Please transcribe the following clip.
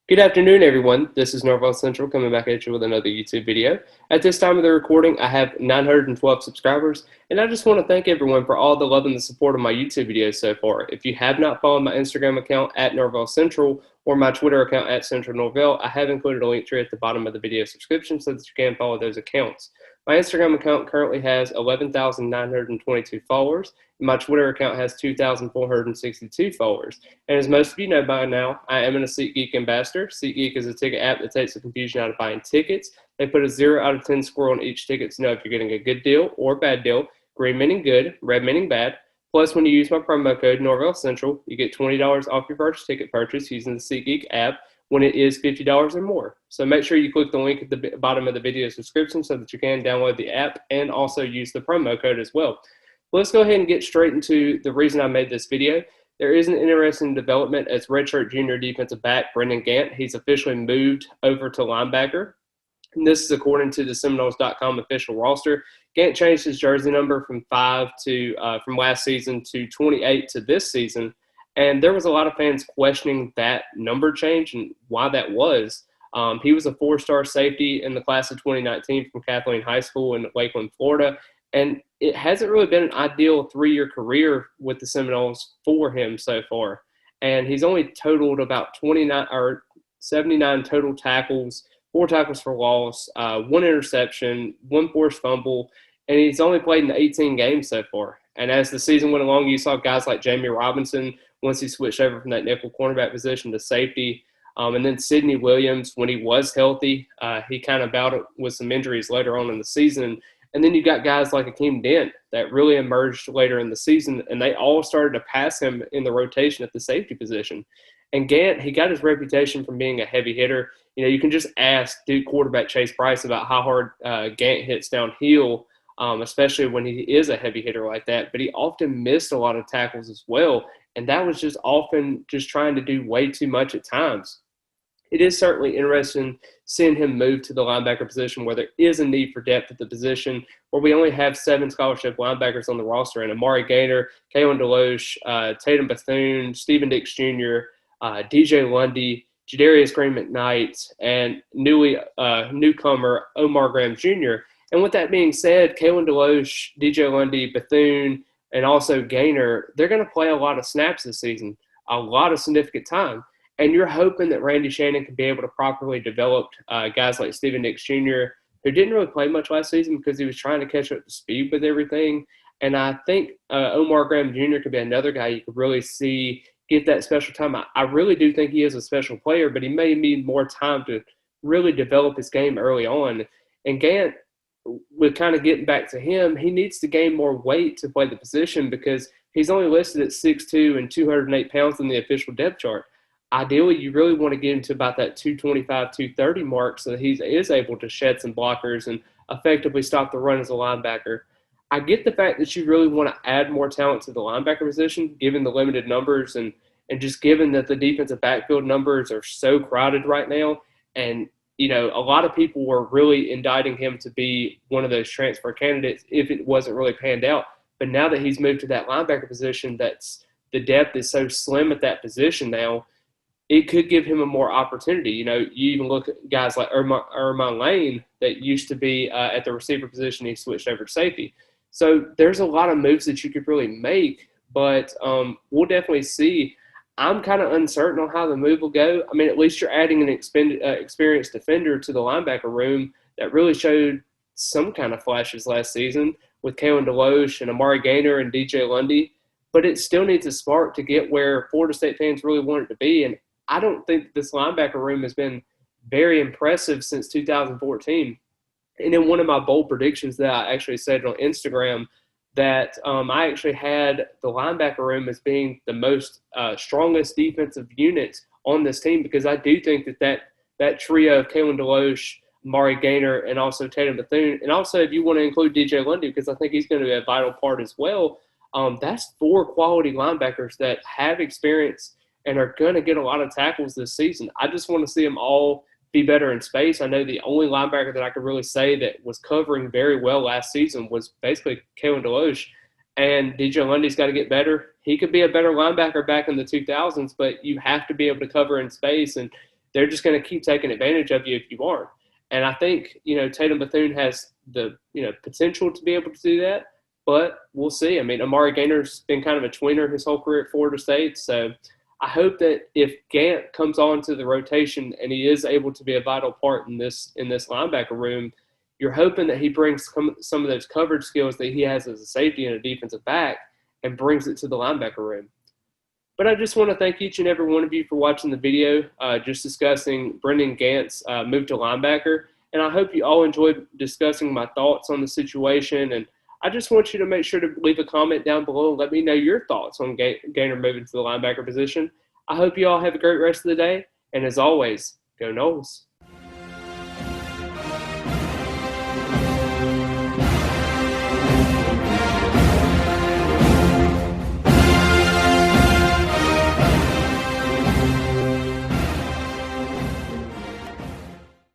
Good afternoon, everyone. This is Norvell Central coming back at you with another YouTube video. At this time of the recording, I have 912 subscribers, and I just want to thank everyone for all the love and the support of my YouTube videos so far. If you have not followed my Instagram account at Norvell Central or my Twitter account at Central Norvell, I have included a link tree at the bottom of the video description so that you can follow those accounts. My Instagram account currently has 11,922 followers, and my Twitter account has 2,462 followers. And as most of you know by now, I am an SeatGeek ambassador. SeatGeek is a ticket app that takes the confusion out of buying tickets. They put a 0 out of 10 score on each ticket to know if you're getting a good deal or a bad deal, green meaning good, red meaning bad. Plus, when you use my promo code Norvell Central, you get $20 off your first ticket purchase using the SeatGeek app when it is $50 or more. So make sure you click the link at the bottom of the video description so that you can download the app and also use the promo code as well. Let's go ahead and get straight into the reason I made this video. There is an interesting development as redshirt junior defensive back Brendan Gant. He's officially moved over to linebacker. And this is according to the Seminoles.com official roster. Gant changed his jersey number from 5 to from last season to 28 to this season. And there was a lot of fans questioning that number change and why that was. He was a 4-star safety in the class of 2019 from Kathleen High School in Lakeland, Florida. And it hasn't really been an ideal 3-year career with the Seminoles for him so far. And he's only totaled about 79 total tackles, 4 tackles for loss, 1 interception, 1 forced fumble, and he's only played in 18 games so far. And as the season went along, you saw guys like Jamie Robinson, once he switched over from that nickel cornerback position to safety. And then Sidney Williams, when he was healthy, he kind of battled with some injuries later on in the season. And then you got guys like Akeem Dent that really emerged later in the season, and they all started to pass him in the rotation at the safety position. And Gant, he got his reputation from being a heavy hitter. You know, you can just ask Duke quarterback Chase Price about how hard Gant hits downhill, especially when he is a heavy hitter like that. But he often missed a lot of tackles as well, and that was just often just trying to do way too much at times. It is certainly interesting seeing him move to the linebacker position where there is a need for depth at the position, where we only have 7 scholarship linebackers on the roster, and Amari Gaynor, Kalen DeLoach, Tatum Bethune, Stephen Dix Jr., DJ Lundy, Jadarius Green McKnight, and newcomer Omar Graham Jr. And with that being said, Kalen DeLoach, DJ Lundy, Bethune, and also Gaynor, they're going to play a lot of snaps this season, a lot of significant time. And you're hoping that Randy Shannon can be able to properly develop guys like Stephen Dix Jr., who didn't really play much last season because he was trying to catch up to speed with everything. And I think Omar Graham Jr. could be another guy you could really see get that special time. I really do think he is a special player, but he may need more time to really develop his game early on. And Gant, with kind of getting back to him, he needs to gain more weight to play the position because he's only listed at 6'2" and 208 pounds in the official depth chart. Ideally, you really want to get him to about that 225, 230 mark so that he is able to shed some blockers and effectively stop the run as a linebacker. I get the fact that you really want to add more talent to the linebacker position, given the limited numbers and just given that the defensive backfield numbers are so crowded right now. And, you know, a lot of people were really indicting him to be one of those transfer candidates if it wasn't really panned out. But now that he's moved to that linebacker position, the depth is so slim at that position now, it could give him a more opportunity. You know, you even look at guys like Ermine Lane that used to be at the receiver position. He switched over to safety. So there's a lot of moves that you could really make, but we'll definitely see. I'm kind of uncertain on how the move will go. I mean, at least you're adding an experienced defender to the linebacker room that really showed some kind of flashes last season with Kalen DeLoach and Amari Gaynor and DJ Lundy. But it still needs a spark to get where Florida State fans really want it to be. And I don't think this linebacker room has been very impressive since 2014. And in one of my bold predictions that I actually said on Instagram, that I actually had the linebacker room as being the most strongest defensive unit on this team, because I do think that trio of Kalen DeLoach, Amari Gaynor, and also Tatum Bethune, and also if you want to include DJ Lundy, because I think he's going to be a vital part as well, that's 4 quality linebackers that have experience and are going to get a lot of tackles this season. I just want to see them all be better in space. I know the only linebacker that I could really say that was covering very well last season was basically Kalen DeLoach. And DJ Lundy's got to get better. He could be a better linebacker back in the 2000s, but you have to be able to cover in space. And they're just going to keep taking advantage of you if you aren't. And I think, Tatum Bethune has the, potential to be able to do that, but we'll see. I mean, Amari Gainer's been kind of a tweener his whole career at Florida State. So I hope that if Gant comes on to the rotation and he is able to be a vital part in this linebacker room, you're hoping that he brings some of those coverage skills that he has as a safety and a defensive back and brings it to the linebacker room. But I just want to thank each and every one of you for watching the video, just discussing Brendan Gant's move to linebacker. And I hope you all enjoyed discussing my thoughts on the situation. And I just want you to make sure to leave a comment down below and let me know your thoughts on Gainer moving to the linebacker position. I hope you all have a great rest of the day. And as always, go Noles.